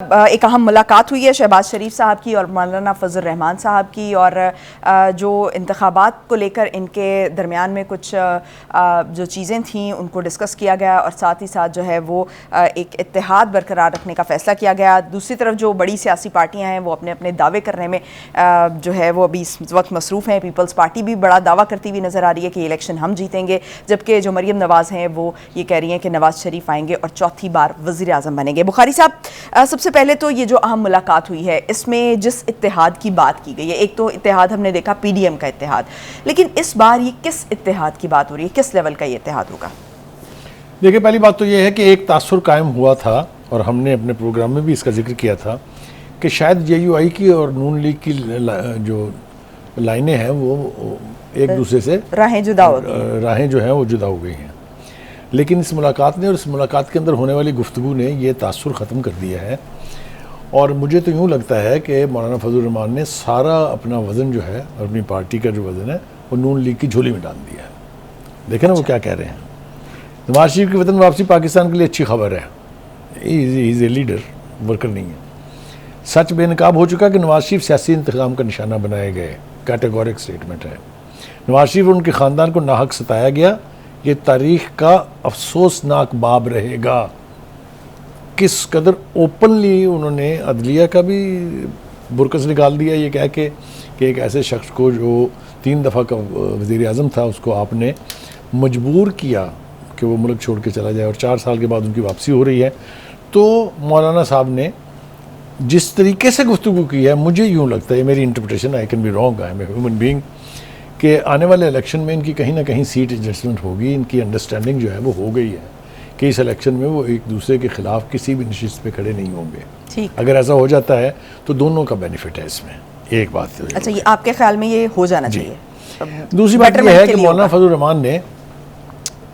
एक अहम मुलाकात हुई है शहबाज शरीफ साहब की और मौलाना फजल रहमान साहब की, और जो इंतखाबात को लेकर इनके दरमियान में कुछ जो चीज़ें थीं उनको डिस्कस किया गया, और साथ ही साथ जो है वो एक इत्तेहाद बरकरार रखने का फ़ैसला किया गया। दूसरी तरफ जो बड़ी सियासी पार्टियां हैं वो अपने अपने दावे करने में जो है वो अभी इस वक्त मसरूफ़ हैं। पीपल्स पार्टी भी बड़ा दावा करती हुई नज़र आ रही है कि इलेक्शन हम जीतेंगे, जबकि जो मरीम नवाज़ हैं वो ये कह रही हैं कि नवाज़ शरीफ आएंगे और चौथी बार वज़ीर आज़म बनेंगे। बुखारी साहब, सबसे पहले तो ये जो अहम मुलाकात हुई है इसमें जिस इत्तेहाद की बात की गई है, एक तो इत्तेहाद हमने देखा पीडीएम का इत्तेहाद, लेकिन इस बार ये किस इत्तेहाद की बात हो रही है, किस लेवल का ये इत्तेहाद होगा? देखिए, पहली बात तो ये है कि एक तासुर कायम हुआ था और हमने अपने प्रोग्राम में भी इसका जिक्र किया था कि शायद जेयूआई की और नून लीग की जो लाइनें हैं वो एक दूसरे से राहें जुदा हो गई, राहें जो हैं वो जुदा हो गई हैं। लेकिन इस मुलाकात ने और इस मुलाकात के अंदर होने वाली गुफ्तगू ने ये तासुर ख़त्म कर दिया है, और मुझे तो यूँ लगता है कि मौलाना फजल रहमान ने सारा अपना वज़न जो है और अपनी पार्टी का जो वज़न है वो नून लीग की झोली में डाल दिया है। देखें ना वो क्या कह रहे हैं। नवाज शरीफ की वतन वापसी पाकिस्तान के लिए अच्छी खबर है, इज़ ए लीडर, वर्कर नहीं है। सच बेनकाब हो चुका कि नवाज शरीफ सियासी इंतकाम का निशाना बनाए गए, कैटेगोरिक स्टेटमेंट है। नवाज शरीफ और उनके ख़ानदान को नाहक सताया गया, ये तारीख़ का अफसोसनाक बाब रहेगा। किस कदर ओपनली उन्होंने अदलिया का भी बुरकस निकाल दिया, ये कह के कि एक ऐसे शख्स को जो 3 दफ़ा का वज़ीर आज़म था उसको आपने मजबूर किया कि वो मुल्क छोड़ के चला जाए, और 4 साल के बाद उनकी वापसी हो रही है। तो मौलाना साहब ने जिस तरीके से गुफ्तगू की है, मुझे यूँ लगता है, मेरी interpretation, I can be wrong, I am a human being, कि आने वाले इलेक्शन में इनकी कहीं ना कहीं सीट एडजस्टमेंट होगी। इनकी अंडरस्टैंडिंग जो है वो हो गई है कि इस इलेक्शन में वो एक दूसरे के खिलाफ किसी भी नशिस्त पे खड़े नहीं होंगे। ठीक, अगर ऐसा हो जाता है तो दोनों का बेनिफिट है इसमें। एक बात तो अच्छा, ये आपके ख्याल में ये हो जाना चाहिए। दूसरी बात यह है कि मौलाना फजल रहमान ने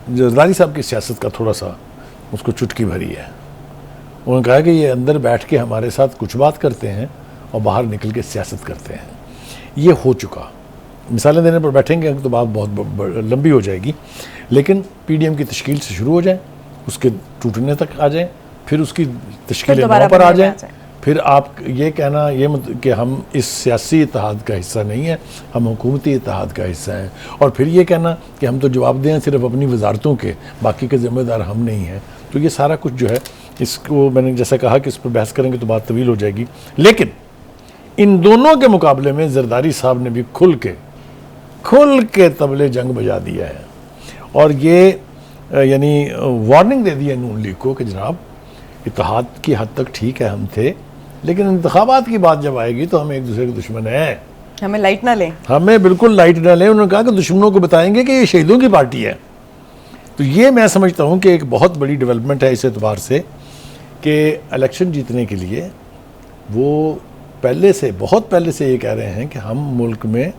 जरदारी साहब की सियासत का थोड़ा सा उसको चुटकी भरी है। उन्होंने कहा कि ये अंदर बैठ के हमारे साथ कुछ बात करते हैं और बाहर निकल के सियासत करते हैं। ये हो चुका, मिसालें देने पर बैठेंगे तो बात बहुत लंबी हो जाएगी, लेकिन पीडीएम की तश्कील से शुरू हो जाए, उसके टूटने तक आ जाए, फिर उसकी तश्कील नौ पर आ जाए, फिर आप ये कहना ये कि हम इस सियासी इत्तेहाद का हिस्सा नहीं है, हम हुकूमती इत्तेहाद का हिस्सा हैं, और फिर ये कहना कि हम तो जवाबदेह हैं सिर्फ अपनी वजारतों के, बाकी के ज़िम्मेदार हम नहीं हैं। तो ये सारा कुछ जो है, इसको मैंने जैसा कहा कि इस पर बहस करेंगे तो बात तवील हो जाएगी। लेकिन इन दोनों के मुकाबले में जरदारी साहब ने भी खुल के तबले जंग बजा दिया है, और ये यानी वार्निंग दे दी है नून लीग को कि जनाब, इत्तेहाद की हद तक ठीक है हम थे, लेकिन इंतखाबात की बात जब आएगी तो हम एक दूसरे के दुश्मन हैं, हमें लाइट ना लें, हमें बिल्कुल लाइट ना लें। उन्होंने कहा कि दुश्मनों को बताएंगे कि ये शहीदों की पार्टी है। तो ये मैं समझता हूँ कि एक बहुत बड़ी डेवलपमेंट है इस एतबार से कि इलेक्शन जीतने के लिए वो बहुत पहले से ये कह रहे हैं कि हम मुल्क में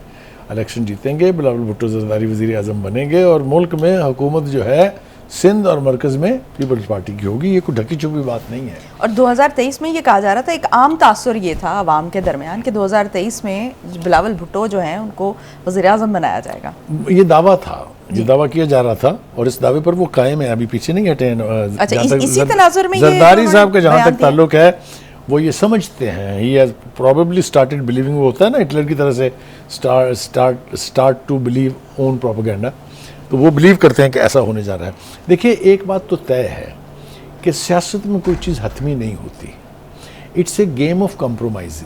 इलेक्शन जीतेंगे, बिलावल भुट्टो ज़रदारी वज़ीर आज़म बनेंगे, और मुल्क में हुकूमत जो है सिंध और मरकज़ में पीपल्स पार्टी की होगी। ये कोई ढकी छुपी बात नहीं है। और 2023 में ये कहा जा रहा था, एक आम तासुर ये था अवाम के दरमियान कि 2023 में बिलावल भुट्टो जो हैं उनको वज़ीर आज़म बनाया जाएगा। ये दावा था, ये दावा किया जा रहा था, और इस दावे पर वो कायम है, अभी पीछे नहीं हटे हैं। अच्छा, इसी तनाजुर में जरदारी साहब का जहाँ तक ताल्लुक है, वो ये समझते हैं, he has probably started believing, वो होता है ना हिटलर की तरह से start to believe own propaganda, तो वो बिलीव करते हैं कि ऐसा होने जा रहा है। देखिए, एक बात तो तय है कि सियासत में कोई चीज़ हतमी नहीं होती, it's a game of compromise,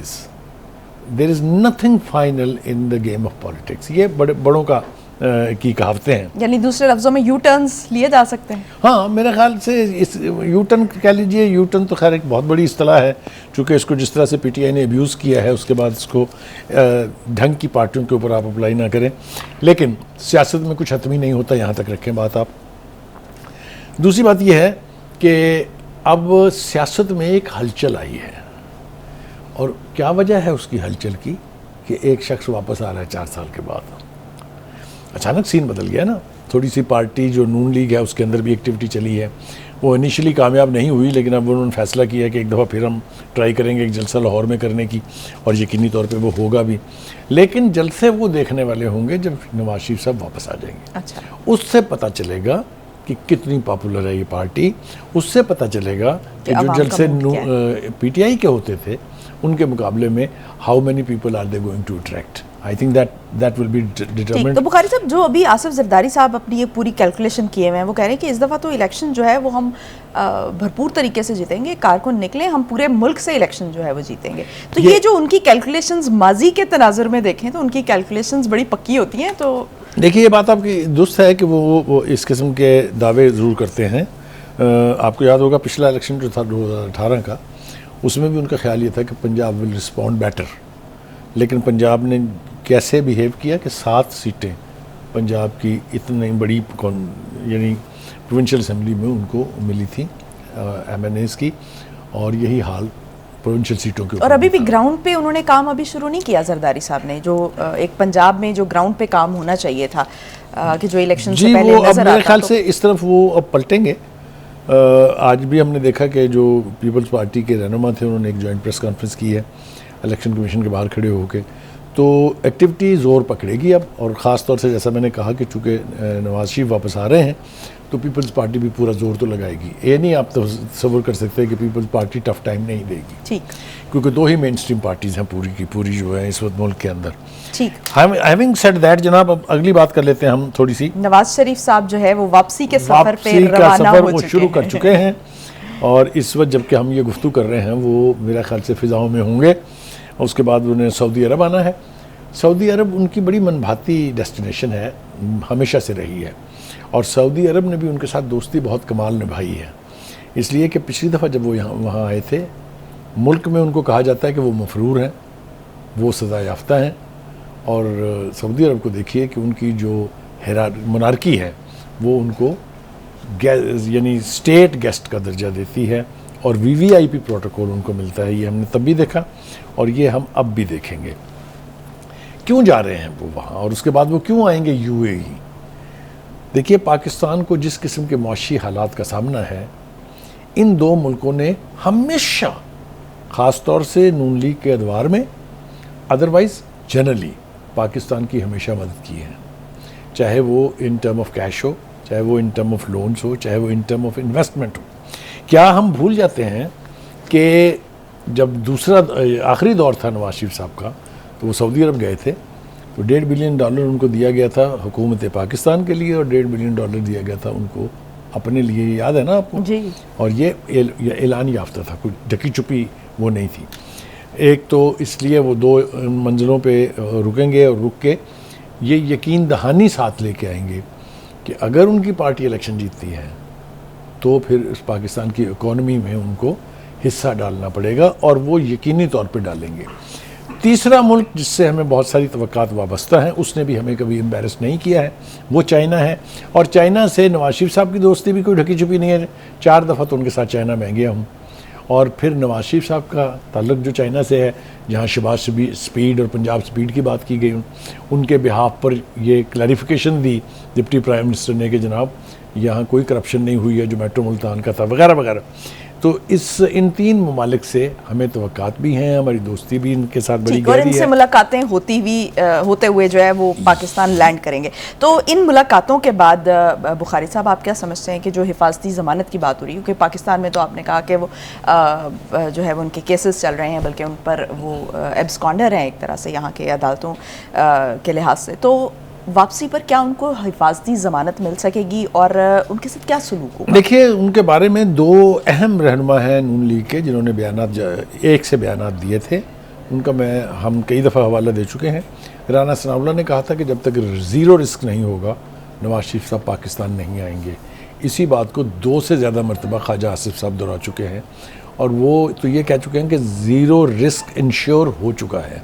there is nothing final in the game of politics. ये बड़ों का की कहावतें हैं, यानी दूसरे लफ्ज़ों में यू टर्न्स लिए जा सकते हैं। हाँ, मेरे ख्याल से इस यू टर्न कह लीजिए, यू टर्न तो खैर एक बहुत बड़ी इस्तिलाह है, चूँकि इसको जिस तरह से पीटीआई ने अब्यूज़ किया है उसके बाद इसको ढंग की पार्टियों के ऊपर आप अप्लाई ना करें। लेकिन सियासत में कुछ हतमी नहीं होता, यहाँ तक रखें बात आप। दूसरी बात यह है कि अब सियासत में एक हलचल आई है, और क्या वजह है उसकी हलचल की कि एक शख्स वापस आ रहा है 4 साल के बाद। अचानक सीन बदल गया ना। थोड़ी सी पार्टी जो नून लीग है उसके अंदर भी एक्टिविटी चली है, वो इनिशियली कामयाब नहीं हुई, लेकिन अब उन्होंने फैसला किया कि एक दफ़ा फिर हम ट्राई करेंगे एक जलसा लाहौर में करने की, और यकीनी तौर पे वो होगा भी। लेकिन जलसे वो देखने वाले होंगे जब नवाज शरीफ साहब वापस आ जाएंगे। अच्छा, उससे पता चलेगा कि कितनी पॉपुलर है ये पार्टी, उससे पता चलेगा कि जो जलसे पीटीआई के होते थे उनके मुकाबले में how many people are they going to attract. I think that will be determined. तो बुखारी साहब, जो अभी आसिफ जरदारी साहब अपनी ये पूरी कैलकुलेशन किए हुए हैं, वो कह रहे हैं कि इस दफ़ा तो इलेक्शन जो है वो हम भरपूर तरीके से जीतेंगे, कारकुन निकले, हम पूरे मुल्क से इलेक्शन जो है वो जीतेंगे। तो ये जो उनकी कैलकुलेशंस माजी के तनाजुर में देखें तो उनकी कैलकुलेशंस बड़ी पक्की होती हैं। तो देखिए, ये बात आपकी दुरुस्त है कि वो इस किस्म के दावे ज़रूर करते हैं। आपको याद होगा पिछला इलेक्शन जो था 2018 का, उसमें भी उनका ख्याल ये था कि पंजाब विल रिस्पॉन्ड बेटर, लेकिन पंजाब ने कैसे बिहेव किया कि 7 सीटें पंजाब की इतनी बड़ी यानी प्रोविंशियल असम्बली में उनको मिली थी MNAs की, और यही हाल प्रोविंशियल सीटों के। और अभी भी ग्राउंड पे उन्होंने काम अभी शुरू नहीं किया जरदारी साहब ने, जो एक पंजाब में जो ग्राउंड पे काम होना चाहिए था कि जो इलेक्शन से पहले नजर आता। मेरे ख्याल से इस तरफ वो अब पलटेंगे। आज भी हमने देखा कि जो पीपल्स पार्टी के रहनुमा थे उन्होंने एक जॉइंट प्रेस कॉन्फ्रेंस की है इलेक्शन कमीशन के बाहर खड़े होकर, तो एक्टिविटी ज़ोर पकड़ेगी अब। और ख़ास तौर से जैसा मैंने कहा कि चूँकि नवाज शरीफ वापस आ रहे हैं तो पीपल्स पार्टी भी पूरा जोर तो लगाएगी। ये नहीं आप तो तसव्वुर कर सकते कि पीपल्स पार्टी टफ टाइम नहीं देगी, ठीक, क्योंकि 2 ही मेन स्ट्रीम पार्टीज़ हैं पूरी की पूरी जो है इस वक्त मुल्क के अंदर। ठीक, हैविंग सेड दैट जनाब, अब अगली बात कर लेते हैं हम थोड़ी सी। नवाज शरीफ साहब जो है वो वापसी के सफ़र पे रवाना हो चुके हैं, शुरू कर चुके हैं, और इस वक्त जबकि हम ये गुफ्तगू कर रहे हैं वो मेरा ख्याल से फ़िज़ाओं में होंगे। उसके बाद उन्हें सऊदी अरब आना है। सऊदी अरब उनकी बड़ी मनभाती डेस्टिनेशन है, हमेशा से रही है, और सऊदी अरब ने भी उनके साथ दोस्ती बहुत कमाल निभाई है। इसलिए कि पिछली दफ़ा जब वो वहाँ आए थे, मुल्क में उनको कहा जाता है कि वो मफरूर हैं, वो सज़ा याफ्ता हैं, और सऊदी अरब को देखिए कि उनकी जो मोनार्की है वो उनको यानी स्टेट गेस्ट का दर्जा देती है, और VVIP प्रोटोकॉल उनको मिलता है। ये हमने तब भी देखा और ये हम अब भी देखेंगे। क्यों जा रहे हैं वो वहाँ, और उसके बाद वो क्यों आएंगे UAE? देखिए, पाकिस्तान को जिस किस्म के मौशी हालात का सामना है, इन 2 मुल्कों ने हमेशा, ख़ास तौर से नून लीग के अदवार में, अदरवाइज़ जनरली पाकिस्तान की हमेशा मदद की है, चाहे वो इन टर्म ऑफ कैश हो, चाहे वो इन टर्म ऑफ लोन्स हो, चाहे वो इन टर्म ऑफ इन्वेस्टमेंट हो। क्या हम भूल जाते हैं कि जब दूसरा आखिरी दौर था नवाज शरीफ साहब का, तो वो सऊदी अरब गए थे, तो $1.5 बिलियन उनको दिया गया था हुकूमत पाकिस्तान के लिए, और $1.5 बिलियन दिया गया था उनको अपने लिए। याद है ना आपको जी। और ये ऐलान याफ्ता था, कोई ढकी छुपी वो नहीं थी। एक तो इसलिए वो 2 मंजिलों पे रुकेंगे, और रुक के ये यकीन दहानी साथ लेके आएंगे कि अगर उनकी पार्टी इलेक्शन जीतती है तो फिर उस पाकिस्तान की इकॉनमी में उनको हिस्सा डालना पड़ेगा, और वो यकीनी तौर पे डालेंगे। तीसरा मुल्क जिससे हमें बहुत सारी तवक्कात वाबस्ता हैं, उसने भी हमें कभी एम्बेरस नहीं किया है, वो चाइना है। और चाइना से नवाज शरीफ साहब की दोस्ती भी कोई ढकी छुपी नहीं है। 4 दफ़ा तो उनके साथ चाइना में गया हूँ, और फिर नवाज शरीफ साहब का ताल्लुक जो चाइना से है, जहाँ शहबाज स्पीड और पंजाब स्पीड की बात की गई, उनके बिहाफ पर ये क्लैरिफिकेशन दी डिप्टी प्राइम मिनिस्टर ने कि जनाब यहाँ कोई करप्शन नहीं हुई है जो मेट्रो मुल्तान का था, वगैरह वगैरह। तो इन 3 ममालिक से हमें तवक्कात भी हैं, हमारी दोस्ती भी इनके साथ बड़ी गहरी है, और इनसे मुलाकातें होते हुए जो है वो पाकिस्तान लैंड करेंगे। तो इन मुलाकातों के बाद बुखारी साहब, आप क्या समझते हैं कि जो हिफाजती ज़मानत की बात हो रही है, क्योंकि पाकिस्तान में तो आपने कहा कि वो जो है वो उनके केसेस चल रहे हैं, बल्कि उन पर वो एब्सकॉन्डर हैं एक तरह से यहाँ के अदालतों के लिहाज से, तो वापसी पर क्या उनको हिफाजती ज़मानत मिल सकेगी और उनके साथ क्या सलूक होगा? देखिए, उनके बारे में 2 अहम रहनुमा हैं नून लीग के जिन्होंने एक से बयानात दिए थे। उनका हम कई दफ़ा हवाला दे चुके हैं। राना सनाउल्लाह ने कहा था कि जब तक 0 रिस्क नहीं होगा नवाज शरीफ साहब पाकिस्तान नहीं आएंगे। इसी बात को 2 से ज़्यादा मरतबा ख्वाजा आसिफ साहब दोहरा चुके हैं, और वो तो ये कह चुके हैं कि 0 रिस्क इंश्योर हो चुका है।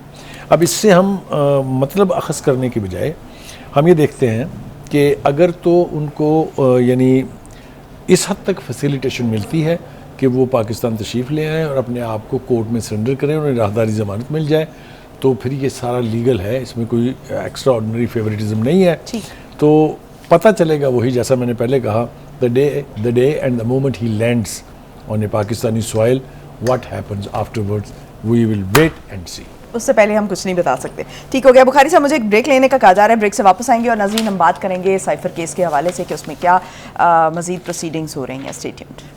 अब इससे हम मतलब अखज़ करने की बजाय हम ये देखते हैं कि अगर तो उनको यानी इस हद तक फैसिलिटेशन मिलती है कि वो पाकिस्तान तशरीफ़ ले आएँ और अपने आप को कोर्ट में सरेंडर करें, उन्हें राहदारी ज़मानत मिल जाए, तो फिर ये सारा लीगल है, इसमें कोई एक्स्ट्रा ऑर्डिनरी फेवरेटिज्म नहीं है। तो पता चलेगा वही जैसा मैंने पहले कहा, the day and the moment he lands on a Pakistani soil, what happens afterwards we will wait and see. उससे पहले हम कुछ नहीं बता सकते। ठीक हो गया बुखारी साहब, मुझे एक ब्रेक लेने का कहा जा रहा है, ब्रेक से वापस आएंगे और नाज़रीन हम बात करेंगे साइफर केस के हवाले से कि उसमें क्या मज़ीद प्रोसीडिंग्स हो रही हैं। Stay tuned.